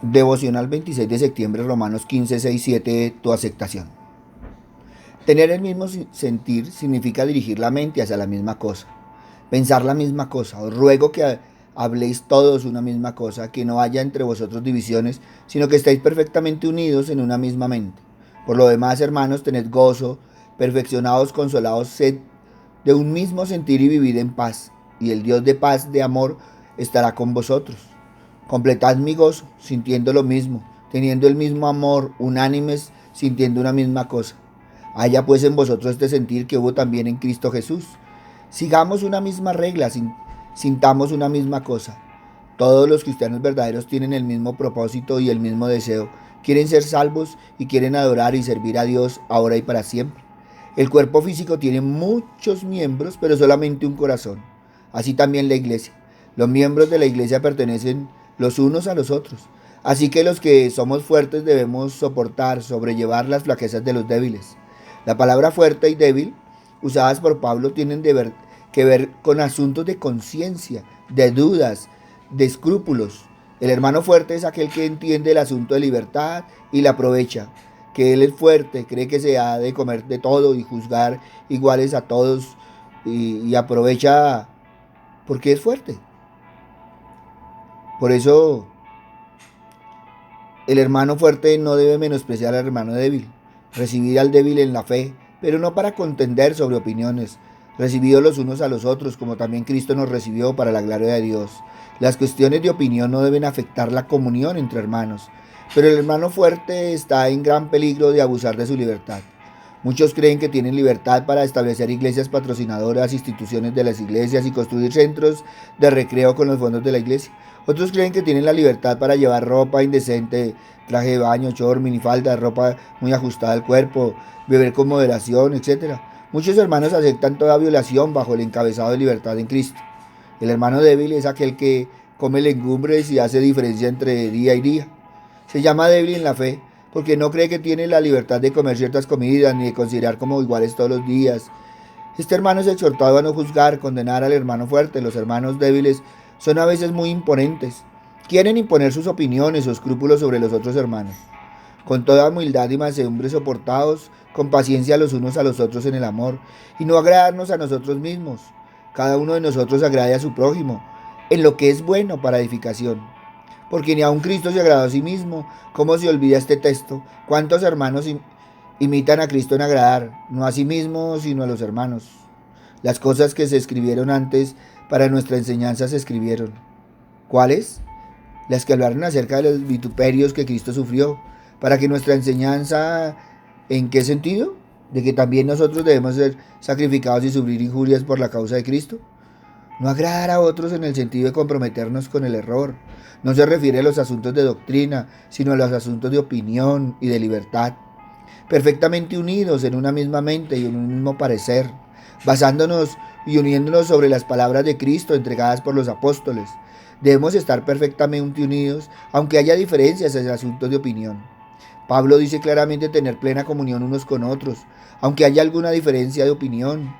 Devocional 26 de septiembre, Romanos 15, 6, 7, tu aceptación. Tener el mismo sentir significa dirigir la mente hacia la misma cosa, pensar la misma cosa. Os ruego que habléis todos una misma cosa, que no haya entre vosotros divisiones, sino que estéis perfectamente unidos en una misma mente. Por lo demás, hermanos, tened gozo, perfeccionados, consolados, sed de un mismo sentir y vivid en paz, y el Dios de paz, de amor, estará con vosotros. Completad mi gozo, sintiendo lo mismo, teniendo el mismo amor, unánimes, sintiendo una misma cosa. Haya pues en vosotros este sentir que hubo también en Cristo Jesús. Sigamos una misma regla, sintamos una misma cosa. Todos los cristianos verdaderos tienen el mismo propósito y el mismo deseo. Quieren ser salvos y quieren adorar y servir a Dios ahora y para siempre. El cuerpo físico tiene muchos miembros, pero solamente un corazón. Así también la iglesia. Los miembros de la iglesia pertenecen los unos a los otros. Así que los que somos fuertes debemos soportar, sobrellevar las flaquezas de los débiles. La palabra fuerte y débil, usadas por Pablo, tienen que ver con asuntos de conciencia, de dudas, de escrúpulos. El hermano fuerte es aquel que entiende el asunto de libertad y la aprovecha, que él es fuerte, cree que se ha de comer de todo y juzgar iguales a todos y aprovecha porque es fuerte. Por eso el hermano fuerte no debe menospreciar al hermano débil. Recibid al débil en la fe, pero no para contender sobre opiniones. Recibidos los unos a los otros, como también Cristo nos recibió para la gloria de Dios. Las cuestiones de opinión no deben afectar la comunión entre hermanos, pero el hermano fuerte está en gran peligro de abusar de su libertad. Muchos creen que tienen libertad para establecer iglesias patrocinadoras, instituciones de las iglesias y construir centros de recreo con los fondos de la iglesia. Otros creen que tienen la libertad para llevar ropa indecente, traje de baño, short, minifalda, ropa muy ajustada al cuerpo, beber con moderación, etc. Muchos hermanos aceptan toda violación bajo el encabezado de libertad en Cristo. El hermano débil es aquel que come legumbres y hace diferencia entre día y día. Se llama débil en la fe porque no cree que tiene la libertad de comer ciertas comidas ni de considerar como iguales todos los días. Este hermano es exhortado a no juzgar, condenar al hermano fuerte. Los hermanos débiles son a veces muy imponentes. Quieren imponer sus opiniones o escrúpulos sobre los otros hermanos. Con toda humildad y mansedumbre soportados, con paciencia los unos a los otros en el amor, y no agradarnos a nosotros mismos. Cada uno de nosotros agrade a su prójimo, en lo que es bueno para edificación. Porque ni aun Cristo se agradó a sí mismo. ¿Cómo se olvida este texto? ¿Cuántos hermanos imitan a Cristo en agradar? No a sí mismo, sino a los hermanos. Las cosas que se escribieron antes para nuestra enseñanza se escribieron. ¿Cuáles? Las que hablaron acerca de los vituperios que Cristo sufrió, para que nuestra enseñanza, ¿en qué sentido? De que también nosotros debemos ser sacrificados y sufrir injurias por la causa de Cristo. No agradar a otros en el sentido de comprometernos con el error. No se refiere a los asuntos de doctrina, sino a los asuntos de opinión y de libertad. Perfectamente unidos en una misma mente y en un mismo parecer, basándonos y uniéndonos sobre las palabras de Cristo entregadas por los apóstoles. Debemos estar perfectamente unidos, aunque haya diferencias en asuntos de opinión. Pablo dice claramente tener plena comunión unos con otros, aunque haya alguna diferencia de opinión.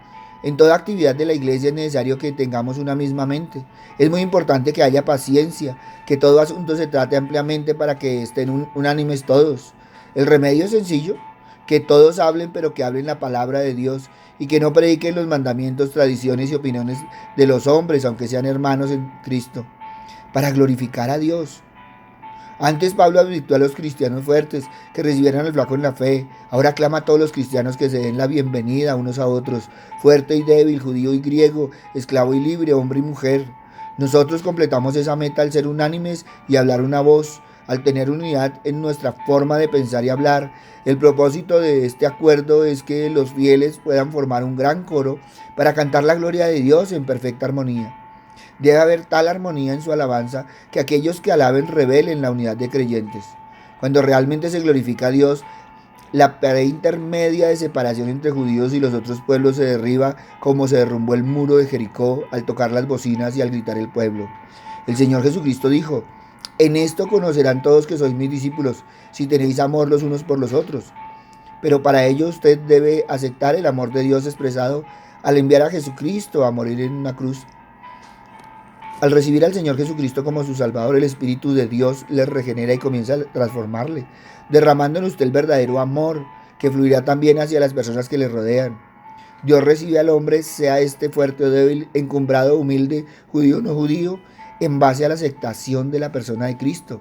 En toda actividad de la iglesia es necesario que tengamos una misma mente. Es muy importante que haya paciencia, que todo asunto se trate ampliamente para que estén unánimes todos. El remedio es sencillo, que todos hablen, pero que hablen la palabra de Dios y que no prediquen los mandamientos, tradiciones y opiniones de los hombres, aunque sean hermanos en Cristo, para glorificar a Dios. Antes Pablo advirtió a los cristianos fuertes que recibieran el flaco en la fe. Ahora clama a todos los cristianos que se den la bienvenida unos a otros, fuerte y débil, judío y griego, esclavo y libre, hombre y mujer. Nosotros completamos esa meta al ser unánimes y hablar una voz, al tener unidad en nuestra forma de pensar y hablar. El propósito de este acuerdo es que los fieles puedan formar un gran coro para cantar la gloria de Dios en perfecta armonía. Debe haber tal armonía en su alabanza que aquellos que alaben revelen la unidad de creyentes. Cuando realmente se glorifica a Dios, la pared intermedia de separación entre judíos y los otros pueblos se derriba como se derrumbó el muro de Jericó al tocar las bocinas y al gritar el pueblo. El Señor Jesucristo dijo: en esto conocerán todos que sois mis discípulos, si tenéis amor los unos por los otros. Pero para ello usted debe aceptar el amor de Dios expresado al enviar a Jesucristo a morir en una cruz. Al recibir al Señor Jesucristo como su Salvador, el Espíritu de Dios les regenera y comienza a transformarle, derramando en usted el verdadero amor que fluirá también hacia las personas que le rodean. Dios recibe al hombre, sea este fuerte o débil, encumbrado, humilde, judío o no judío, en base a la aceptación de la persona de Cristo.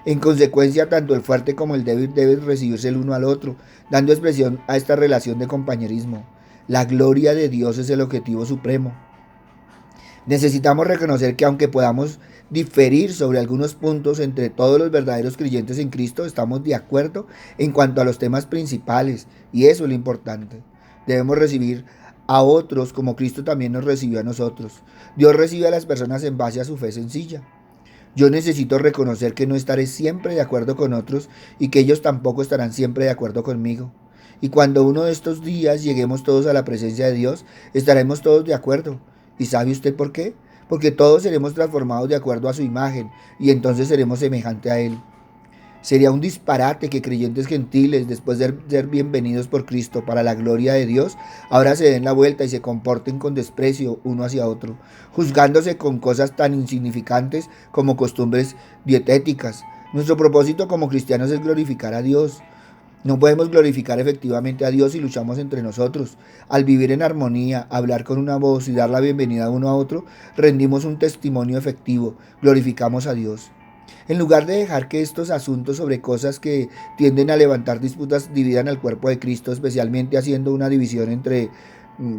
En consecuencia, tanto el fuerte como el débil deben recibirse el uno al otro, dando expresión a esta relación de compañerismo. La gloria de Dios es el objetivo supremo. Necesitamos reconocer que aunque podamos diferir sobre algunos puntos entre todos los verdaderos creyentes en Cristo, estamos de acuerdo en cuanto a los temas principales, y eso es lo importante. Debemos recibir a otros como Cristo también nos recibió a nosotros. Dios recibe a las personas en base a su fe sencilla. Yo necesito reconocer que no estaré siempre de acuerdo con otros y que ellos tampoco estarán siempre de acuerdo conmigo. Y cuando uno de estos días lleguemos todos a la presencia de Dios, estaremos todos de acuerdo. ¿Y sabe usted por qué? Porque todos seremos transformados de acuerdo a su imagen y entonces seremos semejantes a Él. Sería un disparate que creyentes gentiles, después de ser bienvenidos por Cristo para la gloria de Dios, ahora se den la vuelta y se comporten con desprecio uno hacia otro, juzgándose con cosas tan insignificantes como costumbres dietéticas. Nuestro propósito como cristianos es glorificar a Dios. No podemos glorificar efectivamente a Dios si luchamos entre nosotros. Al vivir en armonía, hablar con una voz y dar la bienvenida uno a otro, rendimos un testimonio efectivo, glorificamos a Dios. En lugar de dejar que estos asuntos sobre cosas que tienden a levantar disputas dividan al cuerpo de Cristo, especialmente haciendo una división entre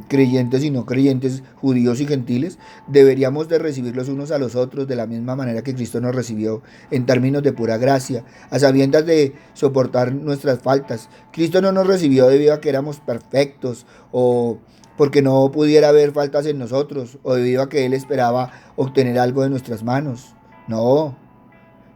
creyentes y no creyentes, judíos y gentiles, deberíamos de recibir los unos a los otros de la misma manera que Cristo nos recibió, en términos de pura gracia, a sabiendas de soportar nuestras faltas. Cristo no nos recibió debido a que éramos perfectos o porque no pudiera haber faltas en nosotros o debido a que Él esperaba obtener algo de nuestras manos. No,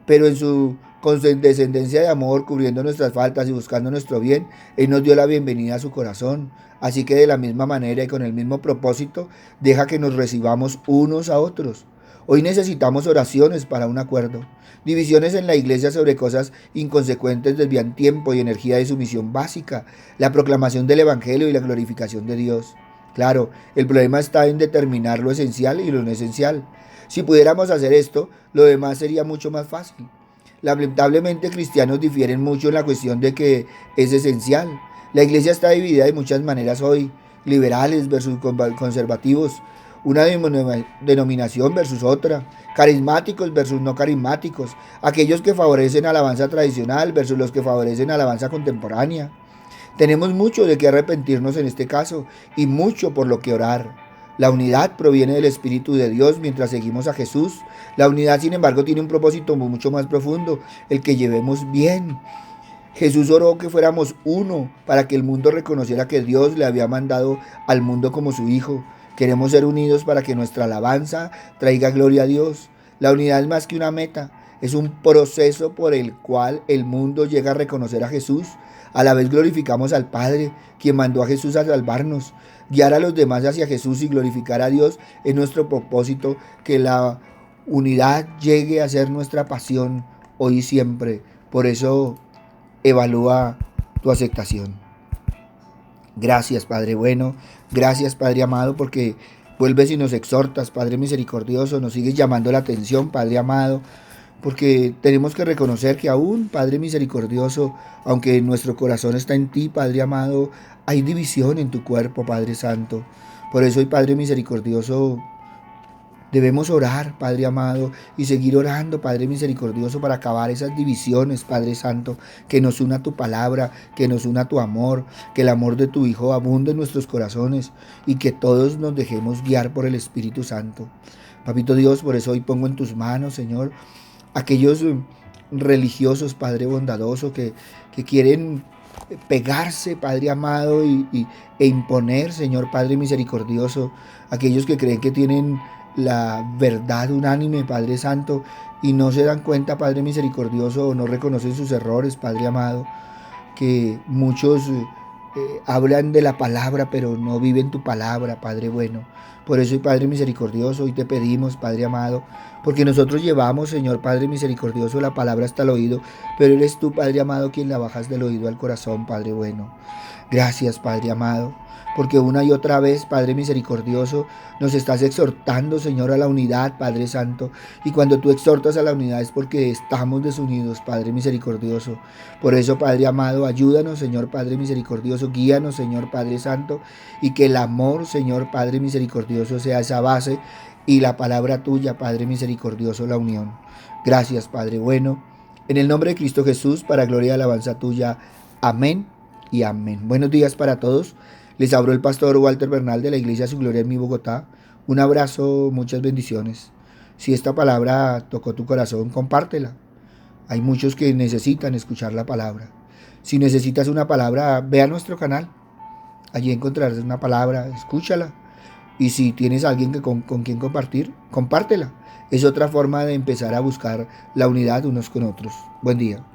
pero en su condescendencia de amor, cubriendo nuestras faltas y buscando nuestro bien, Él nos dio la bienvenida a su corazón. Así que de la misma manera y con el mismo propósito, deja que nos recibamos unos a otros. Hoy necesitamos oraciones para un acuerdo. Divisiones en la iglesia sobre cosas inconsecuentes desvían tiempo y energía de su misión básica, la proclamación del Evangelio y la glorificación de Dios. Claro, el problema está en determinar lo esencial y lo no esencial. Si pudiéramos hacer esto, lo demás sería mucho más fácil. Lamentablemente, cristianos difieren mucho en la cuestión de que es esencial. La iglesia está dividida de muchas maneras hoy, liberales versus conservativos, una denominación versus otra, carismáticos versus no carismáticos, aquellos que favorecen alabanza tradicional versus los que favorecen alabanza contemporánea. Tenemos mucho de qué arrepentirnos en este caso y mucho por lo que orar. La unidad proviene del Espíritu de Dios mientras seguimos a Jesús. La unidad, sin embargo, tiene un propósito mucho más profundo, el que llevemos bien. Jesús oró que fuéramos uno para que el mundo reconociera que Dios le había mandado al mundo como su Hijo. Queremos ser unidos para que nuestra alabanza traiga gloria a Dios. La unidad es más que una meta, es un proceso por el cual el mundo llega a reconocer a Jesús. A la vez glorificamos al Padre, quien mandó a Jesús a salvarnos. Guiar a los demás hacia Jesús y glorificar a Dios es nuestro propósito, que la unidad llegue a ser nuestra pasión hoy y siempre. Por eso evalúa tu aceptación. Gracias, Padre bueno, gracias, Padre amado, porque vuelves y nos exhortas, Padre misericordioso, nos sigues llamando la atención, Padre amado, porque tenemos que reconocer que aún, Padre misericordioso, aunque nuestro corazón está en ti, Padre amado, hay división en tu cuerpo, Padre santo. Por eso hoy, Padre misericordioso, debemos orar, Padre amado, y seguir orando, Padre misericordioso, para acabar esas divisiones, Padre santo, que nos una tu palabra, que nos una tu amor, que el amor de tu Hijo abunde en nuestros corazones y que todos nos dejemos guiar por el Espíritu Santo. Papito Dios, por eso hoy pongo en tus manos, Señor, aquellos religiosos, Padre bondadoso, que quieren pegarse, Padre amado, e imponer, Señor Padre misericordioso, aquellos que creen que tienen la verdad unánime, Padre santo, y no se dan cuenta, Padre misericordioso, o no reconocen sus errores, Padre amado, que muchos hablan de la palabra, pero no viven tu palabra, Padre bueno. Por eso, Padre misericordioso, hoy te pedimos, Padre amado, porque nosotros llevamos, Señor Padre misericordioso, la palabra hasta el oído, pero eres tú, Padre amado, quien la bajas del oído al corazón, Padre bueno. Gracias, Padre amado, porque una y otra vez, Padre misericordioso, nos estás exhortando, Señor, a la unidad, Padre Santo. Y cuando tú exhortas a la unidad es porque estamos desunidos, Padre misericordioso. Por eso, Padre amado, ayúdanos, Señor Padre misericordioso, guíanos, Señor Padre Santo, y que el amor, Señor Padre misericordioso, sea esa base y la palabra tuya, Padre misericordioso, la unión. Gracias, Padre bueno. En el nombre de Cristo Jesús, para gloria y alabanza tuya. Amén y amén. Buenos días para todos. Les habló el pastor Walter Bernal de la Iglesia Su Gloria en mi Bogotá. Un abrazo, muchas bendiciones. Si esta palabra tocó tu corazón, compártela. Hay muchos que necesitan escuchar la palabra. Si necesitas una palabra, ve a nuestro canal. Allí encontrarás una palabra, escúchala. Y si tienes a alguien con quien compartir, compártela. Es otra forma de empezar a buscar la unidad unos con otros. Buen día.